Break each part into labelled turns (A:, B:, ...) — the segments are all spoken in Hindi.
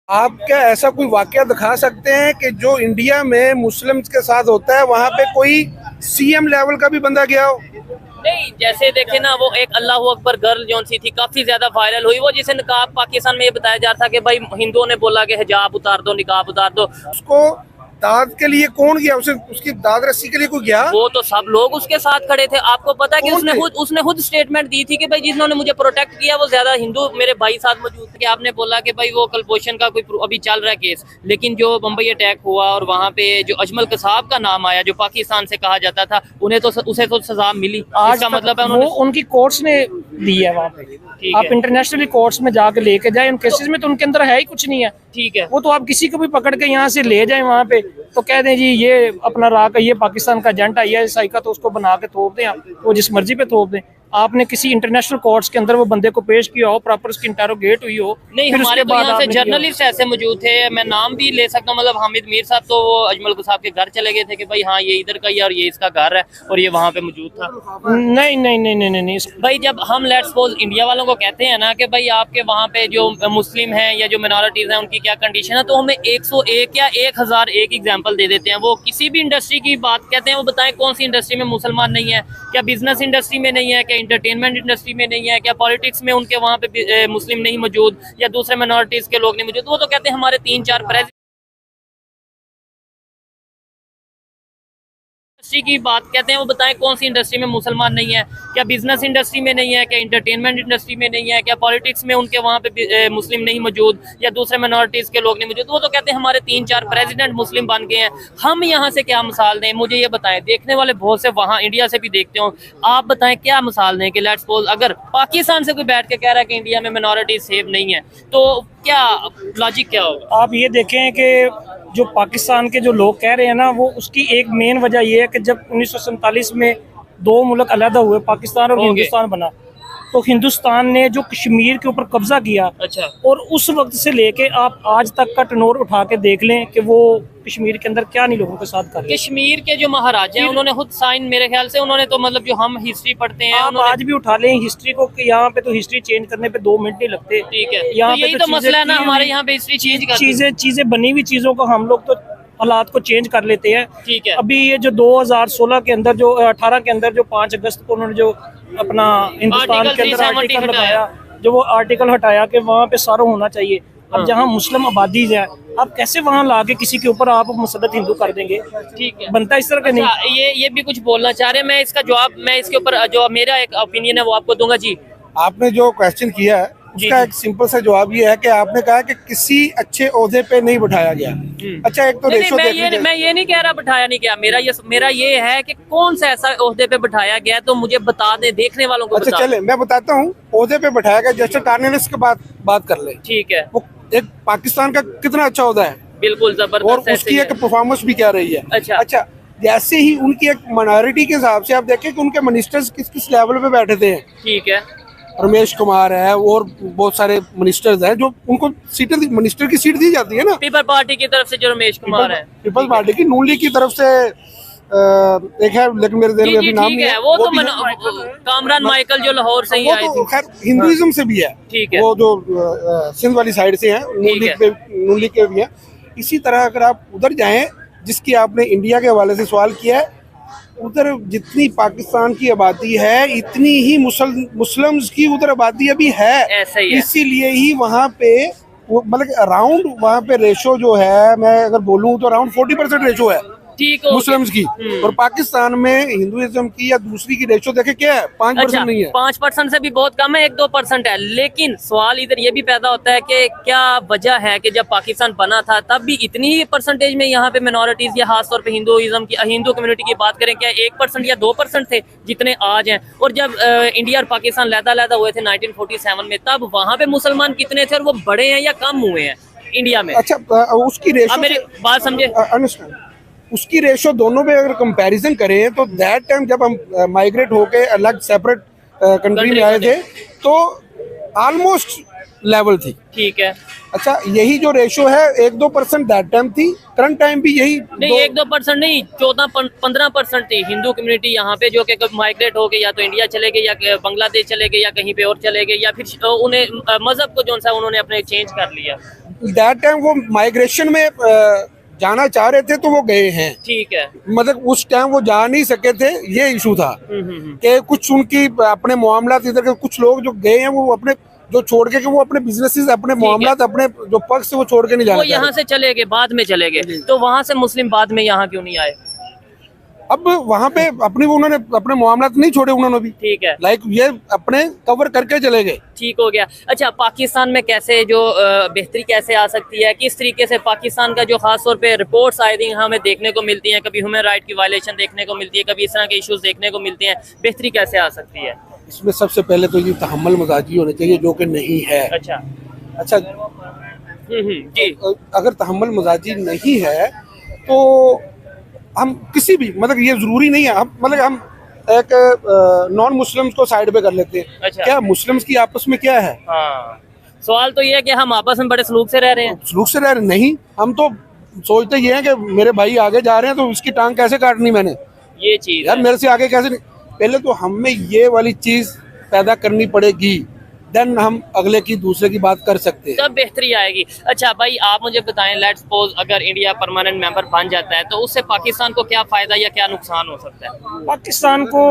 A: आप क्या ऐसा कोई वाकया दिखा सकते हैं कि जो इंडिया में मुस्लिम्स के साथ होता है वहाँ पे कोई सीएम लेवल का भी बंदा गया हो?
B: नहीं, जैसे देखे ना, वो एक अल्लाह अकबर गर्ल जो सी थी, काफी ज्यादा वायरल हुई वो, जिसे निकाब पाकिस्तान में ये बताया जा रहा था कि भाई हिंदुओं ने बोला कि हिजाब उतार दो, निकाब उतार दो।
A: उसको दाद के लिए कौन गया? उसे उसकी दाद रस्सी के लिए कोई गया?
B: वो तो सब लोग उसके साथ खड़े थे। आपको पता है कि उसने खुद स्टेटमेंट दी थी कि भाई जिन्होंने मुझे प्रोटेक्ट किया वो ज्यादा हिंदू मेरे भाई साथ मौजूद थे। आपने बोला कि भाई वो कलपोषण का कोई अभी चल रहा है केस, लेकिन जो बम्बई अटैक हुआ और वहाँ पे जो अजमल कसाब का नाम आया, जो पाकिस्तान से कहा जाता था, उन्हें तो उसे तो सजा मिली। इसका मतलब है
C: वो उनकी कोर्ट्स ने दी है वहाँ पे। आप इंटरनेशनल कोर्ट्स में जाके लेके जाए, उन केसेस में तो उनके अंदर है ही कुछ नहीं है।
B: ठीक है,
C: वो तो आप किसी को भी पकड़ के यहाँ से ले जाए वहाँ पे तो कह दें जी ये अपना राह, ये पाकिस्तान का एजेंट है, ये साइका, तो उसको बना के थोप दें, वो जिस मर्जी पे थोप दें। आपने किसी इंटरनेशनल कोर्ट्स के अंदर वो बंदे को पेश किया हो, प्रॉपर उसकी इंटेरोगेट हुई हो।
B: नहीं, हमारे तो यहाँ से जर्नलिस्ट ऐसे मौजूद थे, मैं नाम भी ले सकता हूँ, मतलब हामिद मीर साहब, तो वो अजमल कसाब के घर चले गए थे कि भाई हाँ ये इधर का ही और ये इसका घर है, और ये वहाँ पे मौजूद था।
C: नहीं नहीं नहीं नहीं नहीं
B: भाई जब हम लेट्स सपोज इंडिया वालों को कहते हैं ना कि भाई आपके वहाँ पे जो मुस्लिम हैं या जो मिनॉरिटीज हैं उनकी क्या कंडीशन है, तो हमें 101 या 1001 एग्जाम्पल दे देते हैं। वो किसी भी इंडस्ट्री की बात कहते हैं, वो बताएं कौन सी इंडस्ट्री में मुसलमान नहीं है? क्या बिजनेस इंडस्ट्री में नहीं है? क्या इंटरटेनमेंट इंडस्ट्री में नहीं है? क्या पॉलिटिक्स में उनके वहाँ पे मुस्लिम नहीं मौजूद या दूसरे माइनॉरिटीज के लोग नहीं मौजूद? वो तो कहते हैं हमारे 3-4 प्रेसिडेंट इंडस्ट्री की बात कहते हैं, वो बताएं कौन सी इंडस्ट्री में मुसलमान नहीं है? क्या बिजनेस इंडस्ट्री में नहीं है? क्या इंटरटेनमेंट इंडस्ट्री में नहीं है? क्या पॉलिटिक्स में उनके वहाँ पे मुस्लिम नहीं मौजूद या दूसरे माइनॉरिटीज के लोग नहीं मौजूद? वो तो कहते हैं हमारे 3-4 प्रेसिडेंट मुस्लिम बन गए हैं। हम यहाँ से क्या मिसाल दें? मुझे ये बताएं, देखने वाले बहुत से वहाँ इंडिया से भी देखते हो, आप बताएं क्या मिसाल दें कि लेट्स सपोज अगर पाकिस्तान से कोई बैठ के कह रहा है कि इंडिया में माइनॉरिटी सेफ नहीं है, तो क्या लॉजिक क्या होगा?
C: आप ये देखें कि जो पाकिस्तान के जो लोग कह रहे हैं ना, वो उसकी एक मेन वजह ये है कि जब 1947 में दो मुल्क अलग हुए, पाकिस्तान और हिंदुस्तान बना, तो हिंदुस्तान ने जो कश्मीर के ऊपर कब्जा किया,
B: अच्छा,
C: और उस वक्त से लेके आप आज तक का टनोर उठा के देख लें कि वो कश्मीर के अंदर क्या नहीं लोगों के साथ कर रहे हैं।
B: कश्मीर के जो महाराजा हैं उन्होंने खुद साइन, मेरे ख्याल से उन्होंने तो, मतलब जो हम हिस्ट्री पढ़ते हैं,
C: आप आज भी उठा लें हिस्ट्री को, कि यहाँ पे तो हिस्ट्री चेंज करने पे 2 मिनट नहीं लगते।
B: ठीक है,
C: यहाँ
B: तो यही तो मसला है ना, हमारे यहाँ पे हिस्ट्री चेंज कर
C: चीजें बनी हुई चीजों को हम लोग तो हालात को चेंज कर लेते हैं।
B: ठीक है,
C: अभी ये जो 2016 के अंदर जो 18 के अंदर जो 5 अगस्त को उन्होंने जो अपना हिंदुस्तान के अंदर आर्टिकल लगाया, जो वो आर्टिकल हटाया कि वहाँ पे सारा होना चाहिए। अब जहाँ मुस्लिम आबादी है, आप कैसे वहाँ ला के किसी के ऊपर आप मुसद्दत हिंदू कर देंगे?
B: ठीक है,
C: बनता इस तरह का नहीं।
B: ये भी कुछ बोलना चाह रहे हैं, मैं इसका जवाब, मैं इसके ऊपर जो मेरा एक ओपिनियन है वो आपको दूंगा। जी,
A: आपने जो क्वेश्चन किया है उसका एक सिंपल सा जवाब ये है कि आपने कहा कि किसी अच्छे ओहदे पे नहीं बिठाया गया। अच्छा, एक तो रेशो
B: मैं ये नहीं कह रहा बिठाया नहीं गया, मेरा ये है कि कौन सा ऐसा ओहदे पे बिठाया गया, तो मुझे बता दे, देखने वालों को।
A: अच्छा चले, मैं बताता हूँ ओहदे पे बिठाया गया। जस्टिस कार्नेलिस के बात कर ले।
B: ठीक है,
A: वो एक पाकिस्तान का कितना अच्छा ओहदा है,
B: बिल्कुल जबरदस्त,
A: और उसकी एक परफॉर्मेंस भी क्या रही है।
B: अच्छा,
A: जैसे ही उनकी एक माइनॉरिटी के हिसाब से आप देखें कि उनके मिनिस्टर्स किस किस लेवल पे बैठे थे।
B: ठीक है,
A: रमेश कुमार है और बहुत सारे मिनिस्टर्स हैं जो उनको सीटें, मिनिस्टर की सीट दी जाती है ना।
B: पीपल पार्टी की तरफ से जो रमेश कुमार है,
A: पीपल्स पार्टी की, नून लीग की तरफ से एक है, लेकिन मेरे देर में अभी नाम नहीं है।
B: वो तो कामरान माइकल जो लाहौर से ही आए थे,
A: खैर हिंदुइज्म से भी है।
B: ठीक है,
A: वो जो सिंध वाली साइड से है, नून लीग के भी है। इसी तरह अगर आप उधर जाएं, जिसकी आपने इंडिया के हवाले से सवाल किया है, उधर जितनी पाकिस्तान की आबादी है इतनी ही मुस्लिम्स की उधर आबादी अभी है। इसीलिए ही वहाँ पे मतलब अराउंड वहाँ पे रेशो जो है, मैं अगर बोलूँ तो अराउंड 40% रेशो है मुस्लिम्स की, और पाकिस्तान में हिंदुइज्म की या दूसरी की रेशो देखे क्या है, 5% नहीं है।
B: 5% से भी बहुत कम है, 1-2% है। लेकिन सवाल इधर ये भी पैदा होता है कि क्या वजह है कि जब पाकिस्तान बना था तब भी इतनी ही परसेंटेज में यहाँ पे मिनॉरिटीज या खासतौर पे हिंदू कम्युनिटी की बात करें, क्या 1% या 2% थे जितने आज हैं? और जब इंडिया और पाकिस्तान लहदा हुए थे 1947 में, तब वहाँ पे मुसलमान कितने थे और वो बड़े हैं या कम हुए हैं इंडिया में?
A: अच्छा, उसकी रेशो,
B: मेरी बात समझे,
A: उसकी रेशो दोनों पे अगर कंपैरिजन करें तो दैट टाइम जब हम माइग्रेट होके अलग सेपरेट कंट्री में आए थे तो ऑलमोस्ट लेवल थी।
B: ठीक है,
A: अच्छा, यही जो रेशो है 1-2% दैट टाइम थी, करंट टाइम भी यही
B: नहीं, 1-2% नहीं, 14-15% थी हिंदू कम्युनिटी यहाँ पे, जो कि माइग्रेट हो गए, या तो इंडिया चले गए या बांग्लादेश चले गए या कहीं पे और चले गए, या फिर उन्हें मजहब को जो सा उन्होंने अपने चेंज कर लिया।
A: दैट टाइम वो माइग्रेशन में जाना चाह रहे थे तो वो गए हैं,
B: ठीक है।
A: मतलब उस टाइम वो जा नहीं सके थे, ये इशू था कि कुछ उनकी अपने मामला इधर के कुछ लोग जो गए हैं वो अपने जो छोड़ के कि वो अपने बिजनेसेस अपने मामला अपने जो पक्ष से वो छोड़ के नहीं जाना
B: वो यहाँ से चले गए, बाद में चले गए, तो वहाँ से मुस्लिम बाद में यहाँ क्यों नहीं आए?
A: अब वहाँ पे अपनी उन्होंने अपने मामला नहीं छोड़े उन्होंने भी,
B: ठीक है,
A: लाइक ये अपने कवर करके चले गए।
B: ठीक हो गया। अच्छा, पाकिस्तान में कैसे जो बेहतरी कैसे आ सकती है, किस तरीके से पाकिस्तान का जो खास तौर पे रिपोर्ट्स आए दिन हमें देखने को मिलती हैं, कभी ह्यूमन राइट की वायलेशन देखने को मिलती है, कभी इस तरह के इश्यूज देखने को मिलते हैं, बेहतरी कैसे आ सकती है?
A: इसमें सबसे पहले तो ये तहम्मुल मजाजी होने चाहिए जो कि नहीं है। अच्छा
B: जी।
A: अगर तहम्मुल मजाजी नहीं है तो हम किसी भी मतलब ये जरूरी नहीं है हम मतलब हम एक नॉन मुस्लिम्स को साइड पे कर लेते हैं।
B: अच्छा।
A: क्या मुस्लिम्स की आपस में क्या है?
B: हाँ, सवाल तो ये है कि हम आपस में बड़े सलूक से रह रहे हैं।
A: सलूक से रह रहे नहीं, हम तो सोचते ये हैं कि मेरे भाई आगे जा रहे हैं तो उसकी टांग कैसे काटनी मैंने,
B: ये चीज
A: यार मेरे से आगे कैसे नहीं। पहले तो हमें ये वाली चीज पैदा करनी पड़ेगी, देन हम अगले की दूसरे की बात कर सकते हैं,
B: तब बेहतरी आएगी। अच्छा भाई, आप मुझे बताएं, लेट्स सपोज अगर इंडिया परमानेंट मेंबर बन जाता है तो उससे पाकिस्तान को क्या फायदा या क्या नुकसान हो सकता है?
C: पाकिस्तान को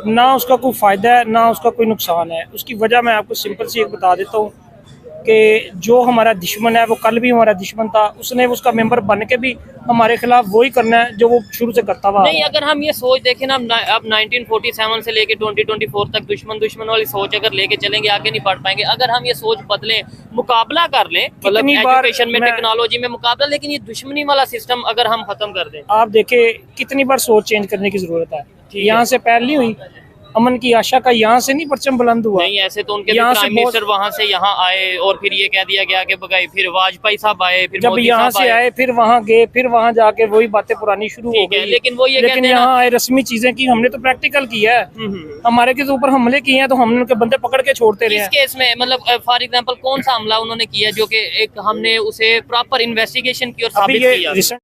C: ना उसका कोई फ़ायदा है ना उसका कोई नुकसान है। उसकी वजह मैं आपको सिंपल सी एक बता देता हूँ कि जो हमारा दुश्मन है वो कल भी हमारा दुश्मन था, उसने उसका मेंबर बन के भी हमारे खिलाफ वही करना है जो वो शुरू से करता हुआ।
B: नहीं, अगर हम ये सोच देखें ना, अब 1947 से लेके 2024 तक दुश्मन वाली सोच अगर लेके चलेंगे आगे नहीं बढ़ पाएंगे। अगर हम ये सोच बदलें, मुकाबला कर लें, मतलब एजुकेशन में, टेक्नोलॉजी में मुकाबला, लेकिन ये दुश्मनी वाला सिस्टम अगर हम खत्म कर दें।
C: आप देखे कितनी बार सोच चेंज करने की जरूरत है। यहाँ से पहल नहीं हुई, अमन की आशा का यहाँ से नहीं परचम बुलंद हुआ।
B: नहीं, ऐसे तो उनके प्राइम मिनिस्टर वहाँ से यहाँ आए और फिर ये कह दिया गया कि बगाई, फिर वाजपेयी साहब आए, फिर
C: जब यहाँ से आए फिर वहाँ गए, फिर वहाँ जाके वही बातें पुरानी शुरू हो गई।
B: लेकिन वो ये
C: लेकिन यहाँ आए रस्मी चीजें की, हमने तो प्रैक्टिकल किया है। हमारे के ऊपर हमले किए हैं तो हमने उनके बंदे पकड़ के छोड़ते रहे।
B: इस केस में मतलब फॉर एग्जांपल कौन सा हमला उन्होंने किया जो कि एक हमने उसे प्रॉपर इन्वेस्टिगेशन की और साबित किया?